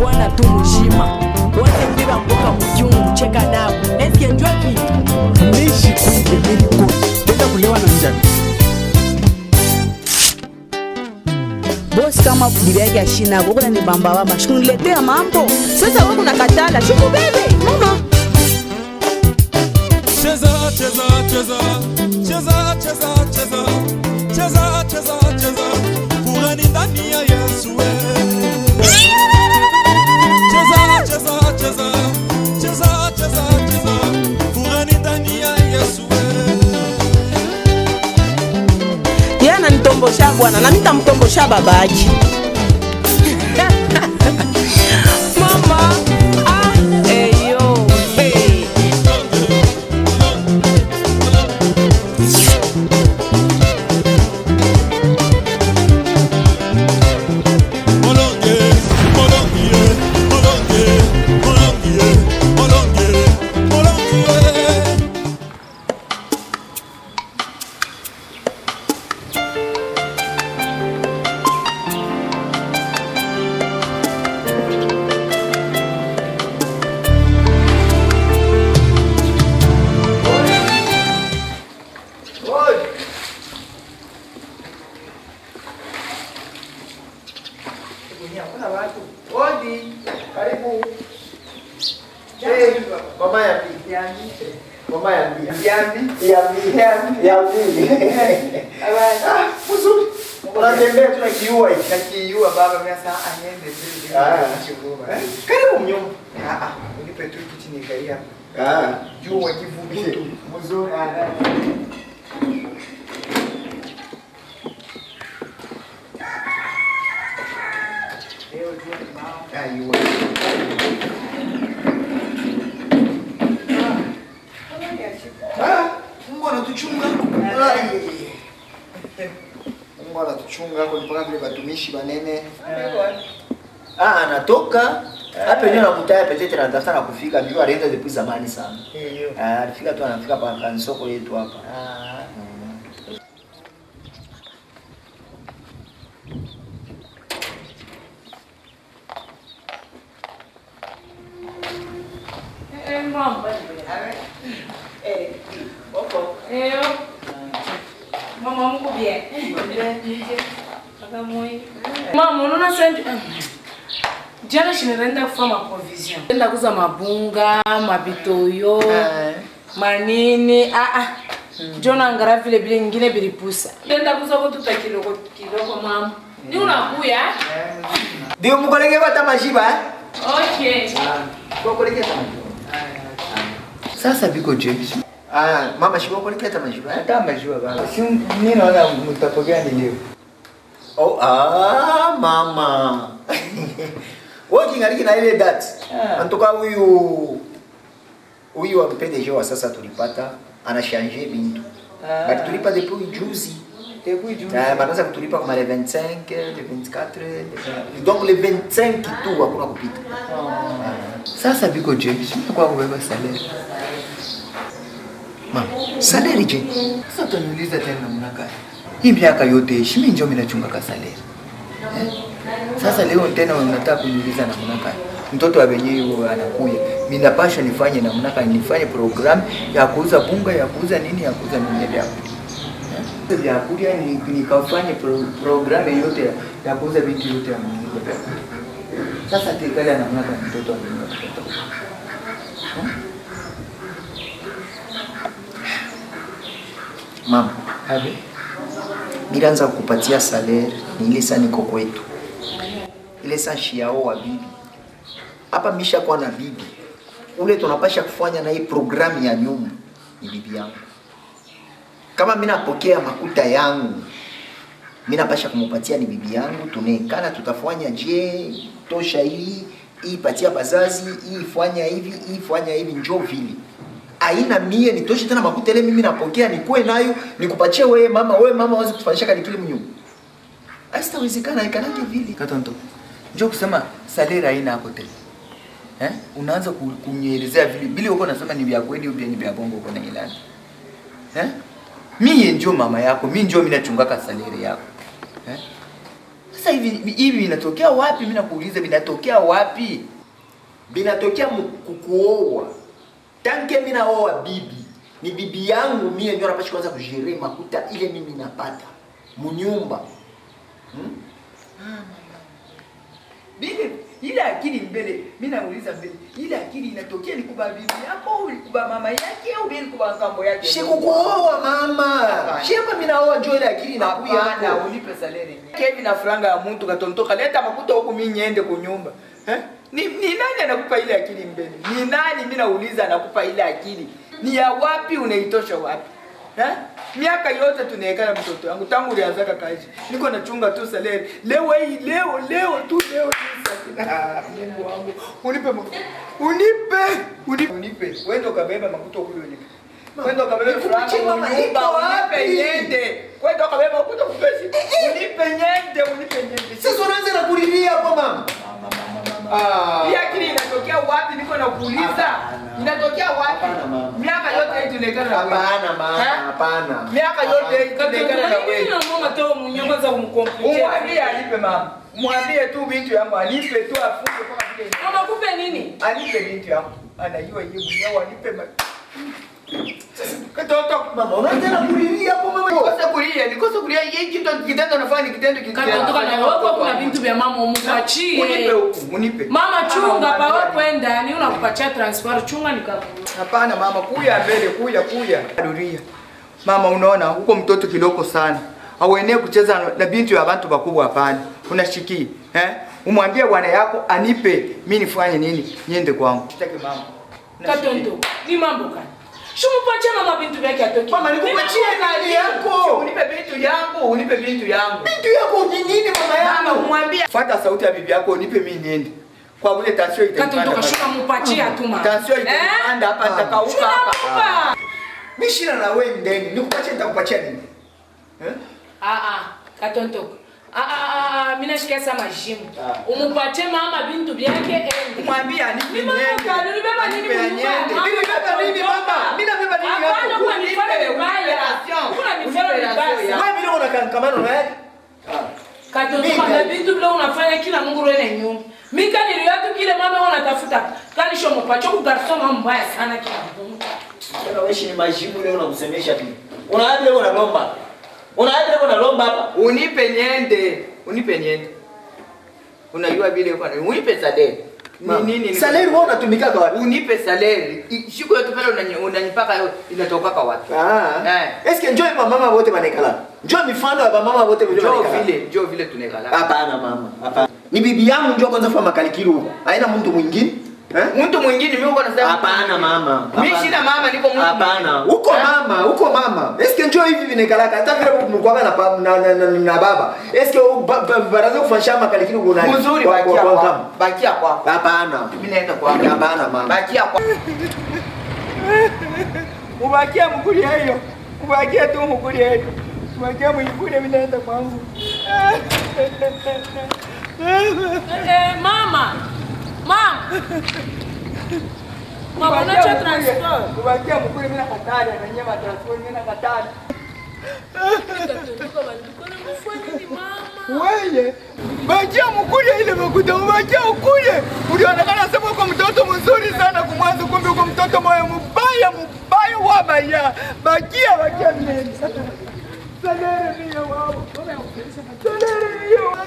bwana tu mjima. Wote mbiba mboka mchungu cheka nao. Eske njua vipi? Nishi kuipe miliko. Tenda kulewa na njani. Boss kama kubiria ya shina kwa ni bamba baba. Shuniletea mambo. Sasa wewe unakatala. Shuku bebe. Mama. Cheza cheza cheza. Cheza cheza cheza. Cheza cheza cheza. Kurani ndani ya Yesu. Cheza cheza cheza. Cheza cheza cheza. Kurani ndani ya Yesu. Yana nitombosha bwana na nitamtombosha babaji. Mama, eyo, hey. Unatembea tu na kiua hivi. Na kiua baba mimi sasa aende tu. Karibu mnyumba. Unipe tu kiti nikalia. Jua kivubutu. Mzuri. Leo tu mama. Aiwa. Mungu anatuchunga. Mungu anatuchunga kwa mpaka vile watumishi banene. Anatoka hapa yenyewe nakutaya petete na daftari kufika ndio alienda depuis zamani sana. Alifika tu anafika pa kansoko yetu hapa. Mama. Opo. Mama mko bien. Mama unaona sasa jana shinaenda kufanya provision. Nenda kuza mabunga, mabitoyo, manini, Jona ngara vile vile nyingine bilipusa. Nenda kuza kwa tutakiloko mama. Ni unakuya? Ndio mkolege kwa tamashiba. Okay. Kwa kolege tamashiba. Sasa biko je? Mama shiba kolege tamashiba. Tamashiba baba. Si mimi naona mtapokea ni leo. Mama. Wote ngaliki na ile date. Antoka huyu wa PDG wa sasa tulipata ana changer bintu. Bali tulipa depuis juzi. Banaanza kutulipa kama le 25, le 24, donc le 25 tu hakuna kupita. Sasa biko je? Sio kwa kubeba salaire. Mama, salaire je? Sasa tunauliza tena namna gani? Hii miaka yote shimi njoo mimi nachunga ka salaire. Sasa leo tena unataka kuniuliza namna gani? Mtoto wa wenyewe anakuja. Mimi napasha nifanye namna gani? Nifanye program ya kuuza bunga, ya kuuza nini, ya kuuza nini ya kuuza. Ya kuuza nikafanye program yote ya kuuza vitu yote ya Mungu. Sasa tekala namna gani mtoto wa wenyewe atatoka? Mama, Miranza kupatia salaire ni ile sana niko kwetu. Ile sana shiao wa bibi. Hapa misha kwa na bibi. Ule tunapasha kufanya na hii programu ya nyumba ni bibi yangu. Kama mimi napokea makuta yangu, mimi napasha kumupatia ni bibi yangu. Tunaekana tutafanya je, tosha hii patia bazazi, hii fanya hivi njoo vile. Aina mie nitoshe tena makuta ile mimi napokea nikuwe nayo nikupatie wewe mama wazi kufanyisha kali kile mnyumba. Haistawezekana ikanake vile. Katonto. Njoo kusema salaire haina hapo tena. Unaanza kunyeelezea vile bili uko unasema ni vya kweli au ni vya bongo uko na ilani. Mimi njoo mama yako, mimi njoo mimi nachungaka salaire yako. Sasa Sasa hivi vinatokea wapi? Mimi nakuuliza vinatokea wapi? Binatokea kukuoa. Tanke mimi naoa bibi. Ni bibi yangu mimi ndio napaswa kwanza kujire makuta ile mimi napata. Munyumba. Bibi, ile akili mbele, mimi nauliza mbele. Ile akili inatokea ni kuba bibi yako au kuba mama yake au ni kuba ngambo yake? Sikukuoa mama. Shema mimi naoa njoo ile akili inakuya hapo. Na unipe salary. Kevi na franga ya mtu katontoka leta makuta huko mimi niende kwa nyumba. Ni nani anakupa ile akili mbele? Ni nani mimi nauliza anakupa ile akili? Ni ya wapi unaitosha wapi? Miaka yote tunaekana mtoto wangu tangu ulianza kazi. Niko nachunga tu salary. Leo Mungu wangu. Unipe. Wewe ndo kabeba makuta kule unipe. Wewe ndo kabeba franga unipe nyende. Wewe ndo kabeba makuta kupesi. Unipe nyende. Sasa unaanza na kulilia hapo mama. Hii akili inatokea wapi? Niko nakuuliza. Inatokea wapi? Miaka yote hii tunaekana na wewe. Hapana. Miaka yote hii tunaekana na wewe. Nini mama toa mnyongoza kumkomplicate? Mwambie alipe mama. Mwambie tu binti yangu alipe tu afunge kwa vile. Mama kupe nini? Alipe binti yangu. Anajua yeye mwenyewe alipe mama. Katoto Mama unaanza na kulilia hapo mama. Nikosa kulia hii kitendo nafanya ni kitendo kingine. Katoto na wewe kuna vitu vya mama umwachie. Unipe. Mama chunga pa wewe kwenda ni unakupatia transfer chunga nikakupa. Hapana mama kuya mbele kuya. Duria. Mama unaona huko mtoto kiloko sana. Hauenee kucheza na binti ya watu wakubwa hapana. Unashiki, Umwambie bwana yako anipe mimi nifanye nini? Niende kwangu. Sitaki mama. Katoto, ni mambo gani? Shumupatia mama bintu yake atoki. Mama nikupatie nani yako? Unipe bintu yangu. Bintu yako ni nini mama yangu? Mama umwambie fuata sauti ya bibi yako unipe mimi niende. Kwa vile tasio itapanda. Katoto kashuka mupatia tu mama. Tasio itapanda hapa nitakauka hapa. Mimi shina na wewe ndeni. Nikupatie nitakupatia nini? Katoto. Mimi nashikia sama jimu. Umupatie mama bintu byake ende. Mwambie anipe niende. Nibeba nini mama? Mimi nabeba nini hapo? Hapana kwa nifanye mbaya. Kuna nifanye mbaya. Wewe mimi naona kankamano na yeye. Katoto kwa bintu bila unafanya kila Mungu roho nyumba. Mimi kanili yetu kile mama unatafuta. Kani shomo pacho ku garçon mbaya sana kila Mungu. Sasa wewe ni majibu leo unamsemesha tu. Unaje leo unalomba? Hapa? Unipe nyende. Unajua vile kwa nini? Unipe salary. Nini? Salary wewe unatumika kwa wapi? Unipe salary. Siku yote pale unanipaka inatoka kwa wapi? Eske njoo mama wote wanaikala. Njoo mifano ya mama wote vile wanaikala. Njoo vile tunaikala. Hapana mama. Hapana. Ni bibi yangu njoo kwanza kwa makalikilo huko. Haina mtu mwingine. Mtu mwingine mimi uko nasema hapana mama. Mimi sina mama niko mtu. Hapana. Huko mama. Eske njoo hivi vinekalaka hata vile mkwaga na baba. Eske baraza kufanyisha makalikilo kuna nani? Mzuri bakia kwa. Hapana. Mimi naenda kwa. Hapana mama. Bakia kwa. Ubakia mkulia hiyo. Ubakia tu mkulia hiyo. Ubakia mkulia mimi naenda kwangu. Mama. Mama unacha transfer. Ubakia mkuli mimi nakatana na nyama transfer mimi nakatana. Wewe bakia mkuli ile makuta ubakia ukule. Ulionekana sema uko mtoto mzuri sana kumwanzo kumbe uko mtoto moyo mbaya wa baya. Bakia mimi. Salere ni wao. Salere ni wao.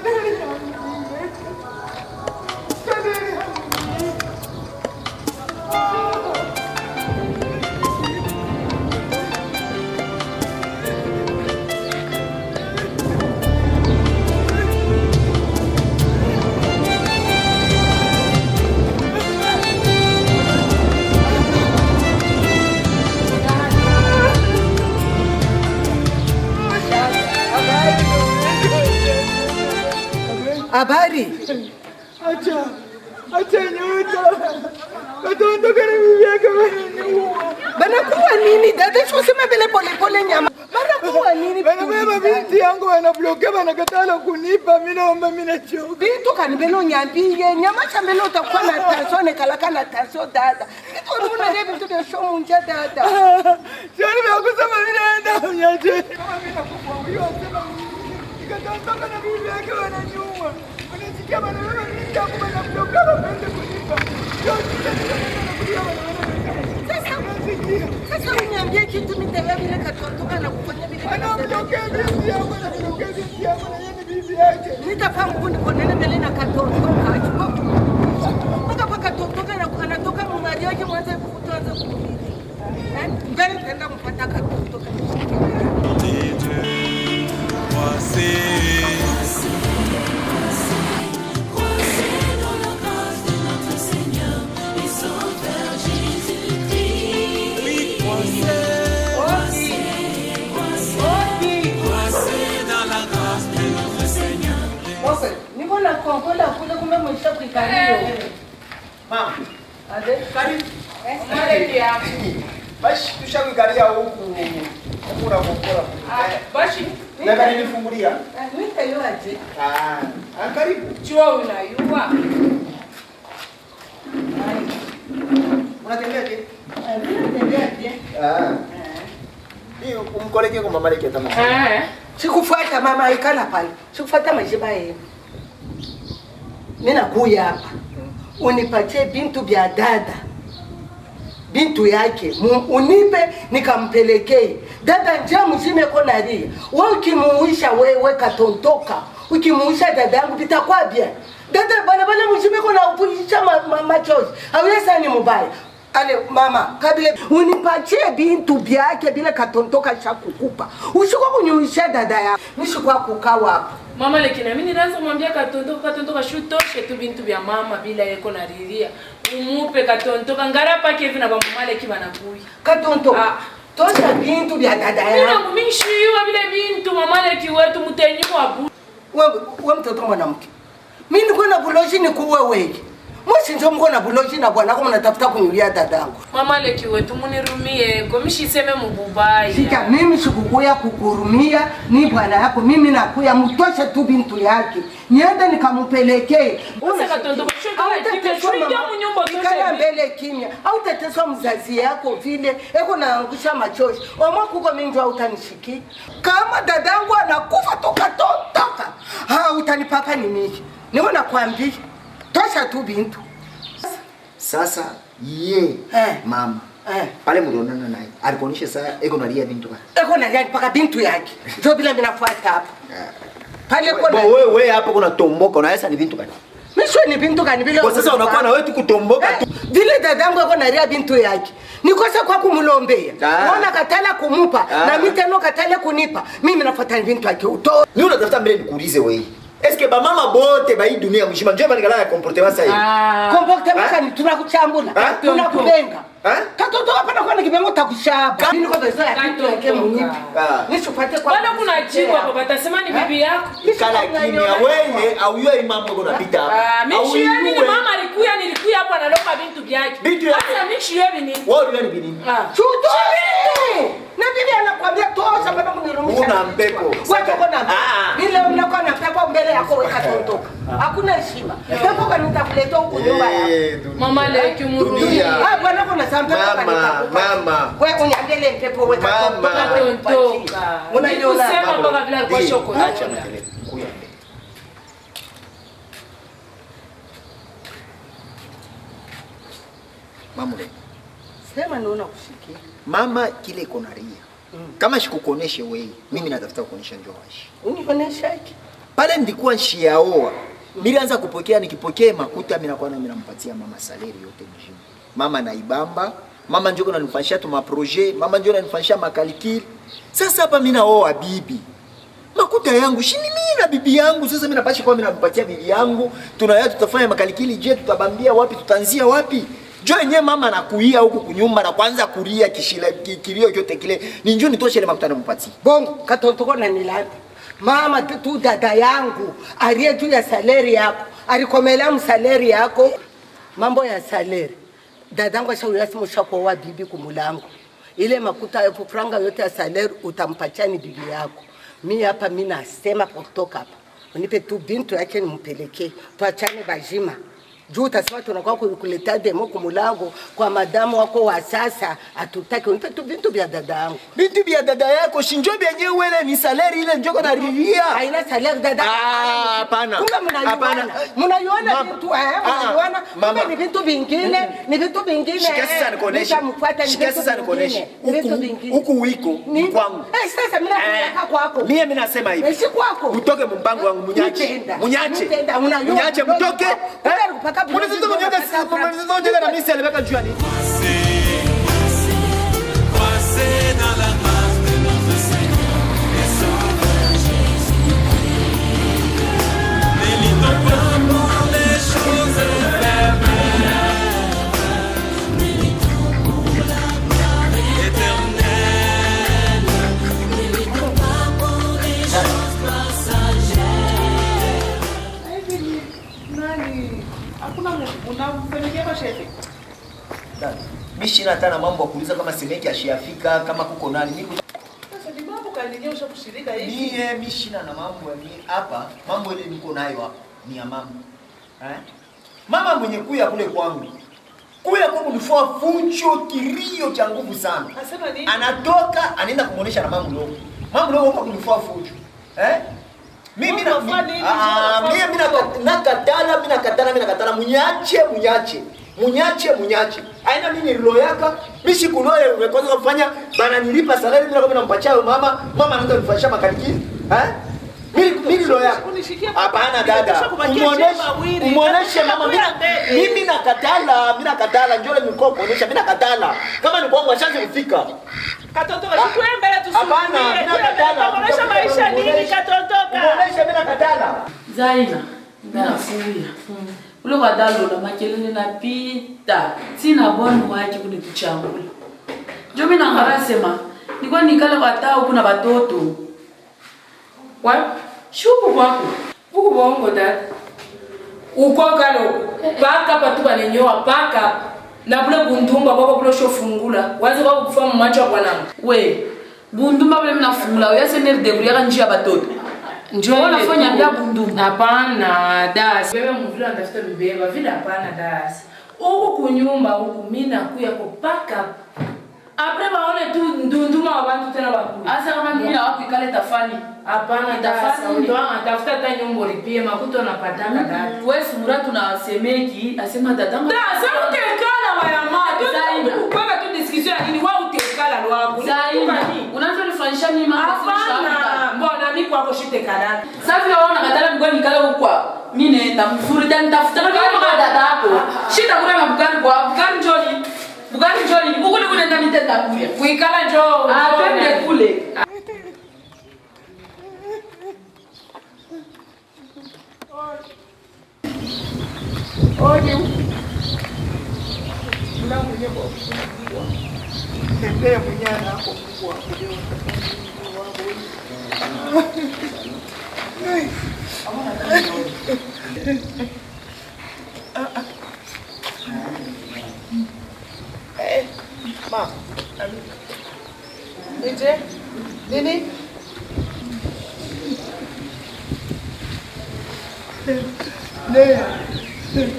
Habari. Acha nyota. Katoto kana bibi yake wananiua. Banakuwa nini? Dada sema vile pole nyama. Banakuwa nini? Bana binti yangu wanabloke banakatala kunipa mimi naomba mimi nachoka. Bintu kanibelo nyambie nyama chambelo utakuwa na tasone kalaka na taso dada. Iko nuna leo bintu de show munja dada. Sio nimekusema mimi naenda unyaje. Kama mimi nakuwa sema Nikatoka na bibi yake wananyuma. Wanasikia maneno mingi hapo wanabloka wapende kulipa. Sasa uniambie kitu nitaelewa vile katotoka na kufanya vile. Anamblokea bibi yako na blokea bibi yako na yeye ni bibi yake. Nitafahamu kundi kwa nene mbele na katotoka. Mpaka katotoka na anatoka mumari yake mwanze kufutanza kuhubiri. Mbele tenda mpata katotoka. Nikola kongola kule kumbe mwisho kikario. Mama. Ade Karibu. Male pia. Bashi tushawikalia huku. Kura mkola. Bashi. Nataka nilifungulia. nitayoaje? Karibu. Chua unayua. Unatembeaje? Nitayoaje? Hiyo umkoleke kwa mama yake tamam. Sikufuata mama ikala pale. Sikufuata majiba yenu. Mimi nakuja hapa. Unipatie bintu vya dada. Bintu yake unipe nikampelekee. Dada njia mzime kona ria. Wewe ukimuisha wewe katontoka. Ukimuisha dada yangu vitakuwa bien. Dada bana mzime kona upuisha machozi. Haweza ni mbaya. Ale mama kabile unipatie bintu byake bila katontoka cha kukupa. Ushiko kunyuisha dada yako. Nishikwa kukawa hapa. Mama lekina mimi ndanza mwambia katontoka shutoshe tu bintu vya mama bila yeko na riria. Umupe katontoka ngarapa hivi na mama leki banakuya. Katontoka. Tosha bintu vya dada yako. Mimi nishiwa vile bintu mama leki wetu mutenyu abu. Wewe mtoto mwanamke. Mimi niko na buloji ni kuwe wewe. Mwisho ndio mko na buloji na bwana kama mnatafuta kunyulia dadangu. Mama leki wetu munirumie, komishi seme mububaya. Sika mimi sikukuya kukurumia ni bwana yako mimi nakuya mtoshe tu bintu yake. Niende nikampelekee. Unataka tondoka shida mnyumba toshe mbele kimya. Au teteswa mzazi yako vile eko naangusha machozi. Omwa kuko mimi ndio utanishiki. Kama dadangu anakufa toka. Utanipapa ni mimi. Niko nakwambia tosha tu bintu. Sasa ye mama pale mlionana naye alikuonyesha saa eko nalia bintu gani? Eko nalia mpaka bintu yake. Ndio bila mimi nafuata hapa. Pale kuna wewe hapa kuna tomboka unaweza ni bintu gani? Mimi ni bintu gani bila. Kwa sasa unakuwa na wewe tu kutomboka tu. Vile dadangu eko nalia bintu yake. Nikosa kwa kumulombea. Unaona katala kumupa na mimi tena katala kunipa. Mimi nafuata bintu yake uto. Ni unatafuta mbele nikuulize wewe. Est-ce que ba mama bote ba hii dunia mshima njoo banikala ya comportement sasa comportement kani tunakuchambula tunakubenga katoto hapa na kwa kibengo takushaba mimi niko pesa ya kitu yake munipi nisipate kwa bado kuna chingwa hapo batasema ni bibi yako kala kimya wewe au yeye mambo kunapita hapa mimi ni mama alikuya nilikuya hapo analoka bintu byake sasa mimi yeye ni wewe ni nini chuto na bibi anakuambia tosha baba kunirumisha una mpepo wewe kona vile unakuwa na pepo mbele yako weka tontoka hakuna heshima pepo kanitakuleta huko nyumba yako mama leki murudi bwana kuna sampa mama wewe uniambie pepo weka tontoka unaiona sema mpaka vile alikuwa shoko acha kuya mama sema naona kushikia mama kile iko na ria kama shikukuoneshe wewe mimi natafuta kuonesha njoo washi unionesha hiki pale ndikuwa nshiaoa nilianza kupokea nikipokea makuta mimi nakuwa mimi nampatia mama salary yote mjini mama naibamba mama njoo ananifanyisha tu maprojet mama njoo ananifanyisha makalikili sasa hapa mimi naoa bibi makuta yangu shini mimi na bibi yangu sasa mimi napashi kwa mimi nampatia bibi yangu tunaya tutafanya makalikili je tutabambia wapi tutaanzia wapi jo yenyewe mama anakuia huku kunyumba na kwanza kulia kilio yote kile ni njoo nitoshe ile makuta nampatia bongo katotoko na nilati mama tu dada yangu aliye juu ya salary yako alikomelea msalary yako mambo ya salary dadangu ashauyasimsha kwa bibi kumulango ile makuta ya franga yote ya salary utampatia ni bibi yako mimi hapa mimi nasema kutoka hapa unipe tu bintu yake nimpelekee tuachane bajima Juu utasema tunakuwa kuletea demo kumulango kwa madamu wako wa sasa, hatutaki unipe tu vitu vya dada yangu. Vitu vya dada yako shinjo vyenyewe ile ni salary ile njoko na riria. Haina salary dada. Hapana. Hapana. Mnaiona vitu mnaiona mama ni vitu vingine, ni vitu vingine. Shika sasa nikuoneshe. Shika sasa nikuoneshe. Huku wiko kwangu. Sasa mimi nataka kwako. Mimi nasema hivi. Si kwako. Utoke mpango wangu munyache. Munyache mtoke. Unazidi kunyoga sisi kumaliza na mimi alibeka juu yani. Croisés dans la grâce de notre Seigneur et Sauveur Jésus-Christ. N'élitons pas pour les choses éphémères, n'élitons pour la gloire éternelle, n'élitons pas pour les choses passagères. Mimi sina hata na mambo ya kuuliza kama semeki ashiyafika kama kuko nani. Mimi Sasa ni mambo kaninyosha kushirika hivi. mimi sina na mambo ya mimi hapa. Mambo ile niko nayo hapa ni ya mama. Mama mwenye kuya kule kwangu. Kuya kwangu nifua fucho kirio cha nguvu sana. Asema nini? Anatoka anaenda kumuonesha na mama mdogo. Mama mdogo kwa kunifua fucho. Mimi nakatala munyache. Aina mimi niloyaka, mimi sikuloya umekosa kufanya bana nilipa salary bila kama nampatia mama anaanza kunifanyisha makaniki. Mimi niloyaka. Hapana dada. Umuoneshe mama mimi nakatala njoo niko kuonesha mimi nakatala. Kama ni kwangu ashaanza kufika. Katotoka tukwembele tusubiri. Hapana, mimi nakatala. Kuonesha maisha nini katotoka? Umuoneshe mimi nakatala. Zaina, ndafuya. Ule wadalo na makelele na pita. Sina bonu waje kunituchangula. Ndio mimi nangarasema, nilikuwa nikala watao kuna watoto. Wa? Shuku kwako. Buku bongo dada. Uko kalo. Paka patu banenyoa paka. Na bule bundumba bako bule shofungula. Wazi bako kufamu macho kwa nani? We, bundumba bule mnafungula. Uyase neri debulia njia batoto. Njoo unafanya ndia bundumba. Hapana das. Bebe mvula ndafuta bibeba vile hapana das. Huko kunyumba huko mimi nakuya kwa paka. Apre baone tu ndunduma wa watu tena bakulu. Asa kama mimi na wapi kale tafani. Hapana tafani ndo atafuta hata nyumba lipie makuto napataka dada. Wewe sura tunasemeki asema dadanga. Sasa utekala wa yama. Zaina. Upaka tu discussion ya nini wao utekala lwako. Zaina. Unaanza nifanyisha mimi mama hapana. Mbona mimi kwako shitekala. Sasa unaona kadala mgwa nikala huko. Mimi naenda mzuri tena nitafuta kama dada yako. Shida kule na bugani kwa bugani njoni. Bugani njoni. Buguni kule ndani tenda kule. Kuikala njoo. Twende kule. Oje. Mna mwenye kwa kufungua. Tembea mwenye hapo Mungu wako leo. Ma. Nije? Nini?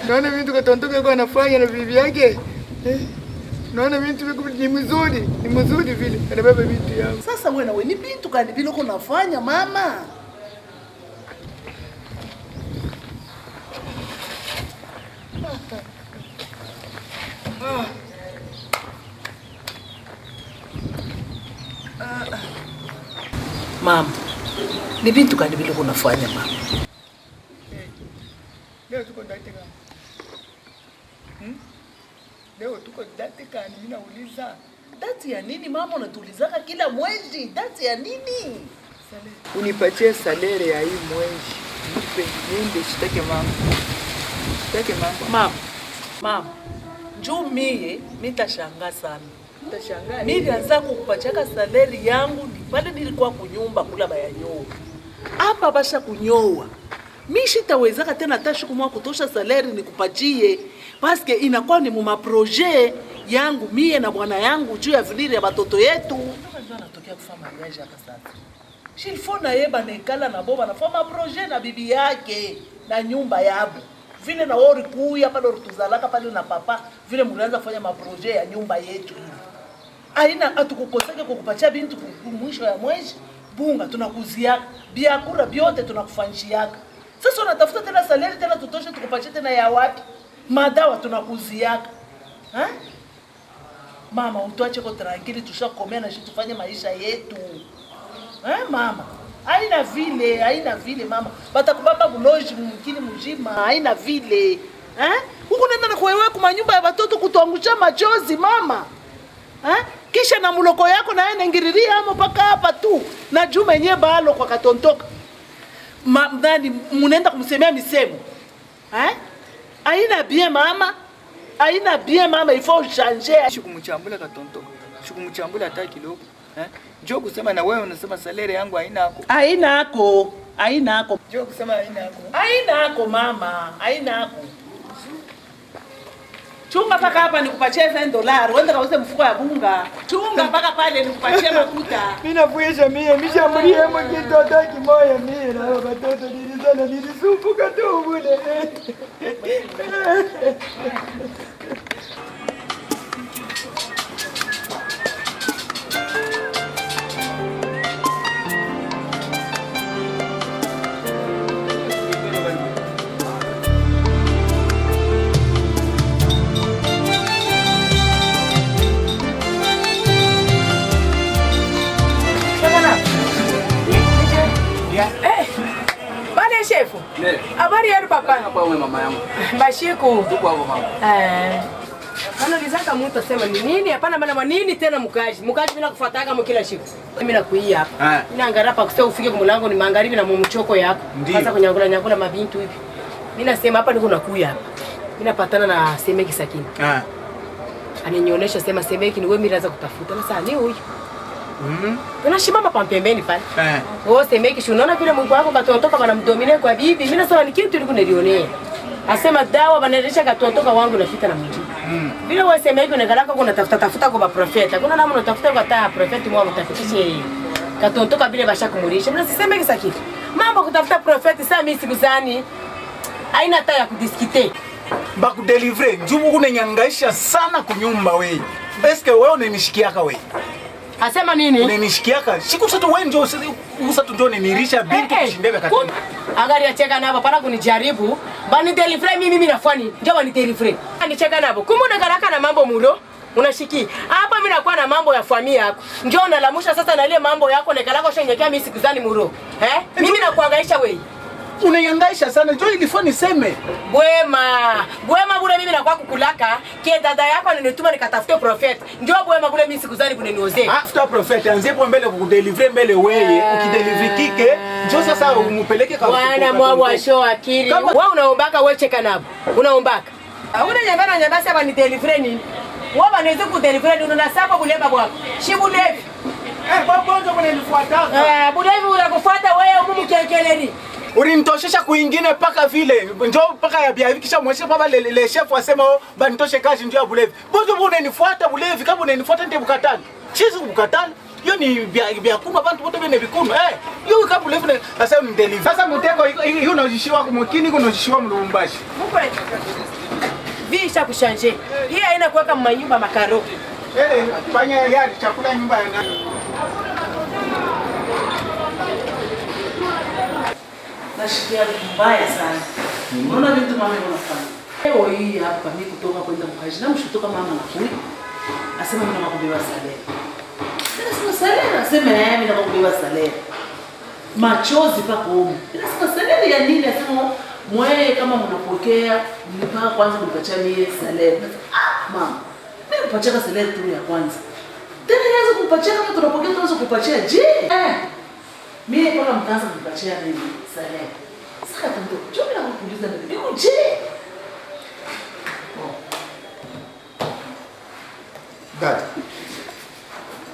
Naona vitu katontoka kwa anafanya na bibi yake. Naona vitu ni mzuri vile. Anabeba vitu yangu. Sasa wewe na wewe ni bintu kani vile uko nafanya mama? Mama, ni bintu kani vile uko nafanya mama? Leo tuko date gani? Leo tuko date gani? Mimi nauliza. Dati ya nini mama unatulizaka kila mwezi? Dati ya nini? Unipatie salary ya hii mwezi. Nipe niende sitake mama. Sitake mama. Mama. Njoo mie nitashangaa sana. Utashangaa. Mimi nilianza kukupachaka salary yangu ni pale nilikuwa kunyumba kula bayanyoa. Hapa basha kunyoa. Mimi sitawezaka tena hata siku moja kutosha salary nikupatie. Paske inakuwa ni muma projet yangu mie na bwana yangu juu ya viliri ya watoto yetu. Ndio anatokea kufanya mariage hapa sasa. Shilfona yeba nekala na boba na fama projet na bibi yake na nyumba yabo. vile na wori kuya pale tuzalaka pale na papa vile mlianza kufanya maproje ya nyumba yetu hivi. Aina atukukoseke kukupatia bintu mwisho ya mwezi bunga tunakuziaka biakura biote tunakufanyishiaka. Sasa unatafuta tena salary tena tutoshe tukupatie tena ya wapi? Madawa tunakuziaka. Mama utuache kwa tranquili tushakomea na sisi tufanye maisha yetu. Mama haina vile mama. Batakubaba buloji mkini mjima haina vile. Huko nenda na kuwewe kwa nyumba ya watoto kutuangusha machozi mama. Kisha na muloko yako na yeye ngiriria hapo paka hapa tu. Na Juma yenyewe balo kwa katontoka. Nani mnaenda kumsemea misemo? Haina bien mama. Haina bien mama, il faut changer. Shikumchambula katontoka. Shikumchambula hata kidogo. Njoo kusema na wewe unasema salary yangu haina yako. Haina yako. Njoo kusema haina yako. Haina yako mama, haina yako. Chunga paka hapa nikupatie $10. Wenda kauze mfuko ya bunga. Chunga paka pale nikupatie makuta. Mimi nafuisha mimi nishambulie mkitoto kimoya mimi na watoto nilizana nilisumbuka tu bure. Habari yenu papa? Hapa wewe mama yangu. Bashiku. Tuko hapo mama. Kana lizaka mtu asema ni nini? Hapana bana nini tena mkaji? Mkaji bila kufuataka kila siku. Mimi nakuia hapa. Mimi naangalia hapa kusema ufike kwa mlango ni magharibi na mumchoko yako. Sasa kunyangula mabintu hivi. Mimi nasema hapa niko nakuia hapa. Mimi napatana na Semeki Sakini. Ananionyesha sema Semeki ni wewe mimi naanza kutafuta. Sasa ni huyu. Tunashimama pa pembeni pale. Semeki si unaona vile Mungu wako katotoka banamdomine kwa bibi. Mimi nasema ni kitu nilikuwa nilionea. Asema dawa banaendesha katotoka wangu nafita na mwingine. Vile wewe Semeki unagalaka kuna tafuta kwa profeta. Kuna namna unatafuta kwa taa profeta mwa mtafikishe katotoka vile basha kumulisha. Mimi nasema Semeki Sakini. Mambo kutafuta profeta sasa mimi sikuzani. Haina hata ya kudiskite. Bakudeliver, njumu kunenyangaisha sana kunyumba wewe. Eske wewe unanishikiaka wewe? Asema nini? Unanishikiaka. Siku zote wewe ndio ndio nirisha bintu kushindeka kati. Angalia cheka nabo para kunijaribu. Bani deliver mimi nafani. Ndio bani deliver. Anicheka nabo. Kumbe unagaraka na mambo mulo. Unashiki. Hapa mimi nakuwa na mambo ya familia yako. Ndio unalamusha sasa na ile mambo yako nekalako shengekea mimi sikuzani muro. Mimi nakuangaisha wewe. Unayangaisha sana. Njoo ilifaa niseme. Bwema bure mimi nakuwa kukulaka. Kie dada yako ananituma nikatafute prophet. Njoo bwema bure mimi sikuzani kuneniozea. After prophet anzepo mbele kukudeliver mbele wewe. Ukideliver kike, njoo sasa umupeleke kwa Bwana mwa show akili. Wewe unaombaka wewe cheka nabo. Unaombaka. Hauna nyamba sasa ni deliver nini? Wewe banaweza kudeliver nini na sapa buleba bwako. Shibulevi. Bongo kunenifuata. Bulevi unakufuata wewe humu kekeleni. Ulinitoshesha kuingine paka vile. Njoo paka ya bia kisha mweshe baba le chef wasema banitoshe kazi ndio ya bulevi. Bongo unanifuata bulevi kama unanifuata ndio bukatani. Chizi bukatani. Hiyo ni bia kuma bantu wote bene bikuno. Hiyo kama bulevi sasa ni deliver. Sasa mtego hiyo unajishiwa kumkini kunajishiwa mlumbashi. Mukwe. Visha kushanje. Hii haina kuweka manyumba makaro. Fanya ya chakula nyumba ya nani? Nashikia mbaya sana. Unaona vitu mama anafanya. Leo hii hapa mimi kutoka kwenda mkaji na mshutoka mama anakuja. Asema mimi nakubeba salary. Sasa salary asema mimi nakubeba salary. Machozi pako huko. Sasa salary ya nini asema mwe kama mnapokea mlipaka kwanza mlipatia mie salary. Mama. Mimi nipatia salary tu ya kwanza. Tena nianza kupatia kama tunapokea tuanze kupatia je? Mimi kwa mkaanza kupatia nini? Salary. Sasa ndio job la kuuliza ndio je? Dada,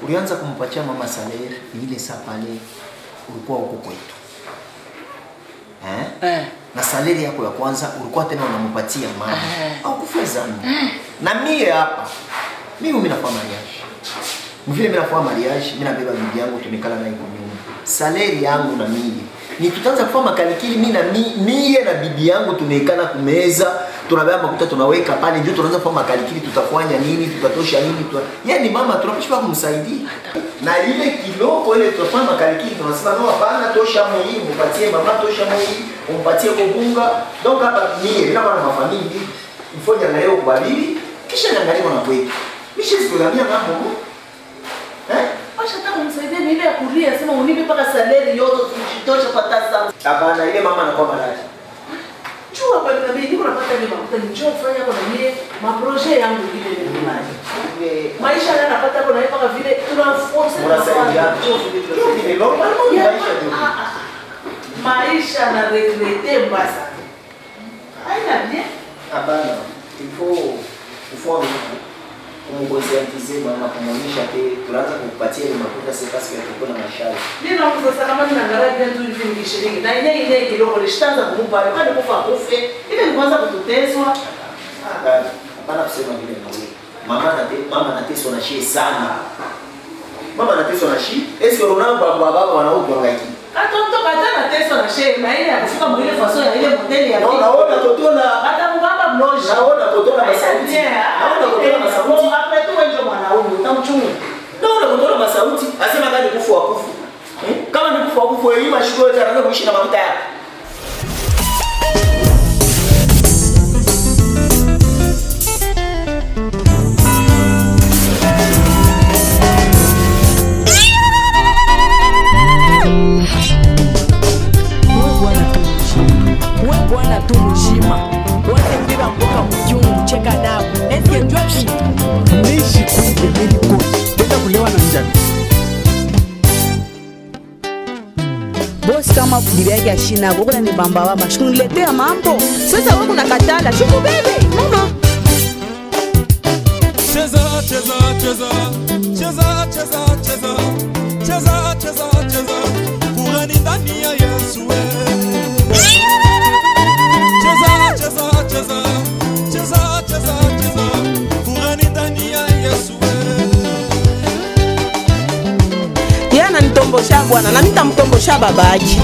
ulianza kumpatia mama salary ile saa pale ulikuwa huko kwetu. Na salary yako ya kwanza ulikuwa tena unampatia mama. Au kufezana. Na mimi hapa. Mimi nafanya mariage. Vile mimi nafanya mariage, mimi nabeba bibi yangu tumekala naye kwa nyumba. Salary yangu na mimi Ni tutaanza kufanya makalikili mie na bibi yangu tunaikana kumeza, tunabeba makuta tunaweka pale ndio tunaanza kufanya makalikili tutafanya nini, tutatosha nini, yaani mama tunapaswa kumsaidia. Na ile kiloko ile tutafanya makalikili tunasema no hapana tosha hii, mpatie mama tosha hii, umpatie kubunga. Donc hapa mie bila bana mafamili, mfonya na leo kwa bibi, kisha naangalia na kwetu. Mishi sikulamia mambo. Acha hata kumsaidia ni ile ya kulia sema unipe paka salary yote tujitosha kwa tasa. Hapana ile mama anakuwa malaji. Chua kwa nabii niko napata mimi makuta njoo kufanya hapo na mie maprojet yangu ile ile mali. Maisha yana napata hapo na mpaka vile tunaforce tunasaidia. Ni normal maisha tu. Maisha na regrete mbasa. Haina bien. Hapana. Ifo kumkonsientize mama kumonyesha ke tunaanza kukupatia ile makuta sasa kasi ya kukona mashari. Mimi na mzee kama ninaangalia vitu hivi ni shilingi na ile kidogo nishaanza kumpa kwani kufa kufe ile ni kwanza kututeswa. Hapana kusema vile mimi. Mama anateswa na shii sana. Mama anateswa na shii. Esi Ronaldo baba wanaokuwa ngaiki. Katonto katana teswa na shii na ile akifika mwile faso ya ile modeli ya. Naona totona. Hata mbaba mnoji. Naona totona masauti. Naona totona masauti. Hapa tu wewe mwanaume utamchunga. Naona totona masauti. Asema gani kufu wa kufu. Kama ni kufu wa kufu yeye mashiko yote anaanza kuishi na mafuta yake. Bwana tu mzima wote mbiba mboka mchungu cheka nao eske njua chi nishi kuike miliko tenda kulewa na njani bosi kama bibi yake ashina kwa ni bamba wa mashuniletea mambo sasa wewe unakatala shuku bebe mama cheza cheza cheza cheza cheza cheza cheza cheza cheza kurani ndani ya Yesu cheza cheza cheza cheza cheza cheza kurani ndani ya Yesu yana nitombosha bwana na nitamtombosha babaji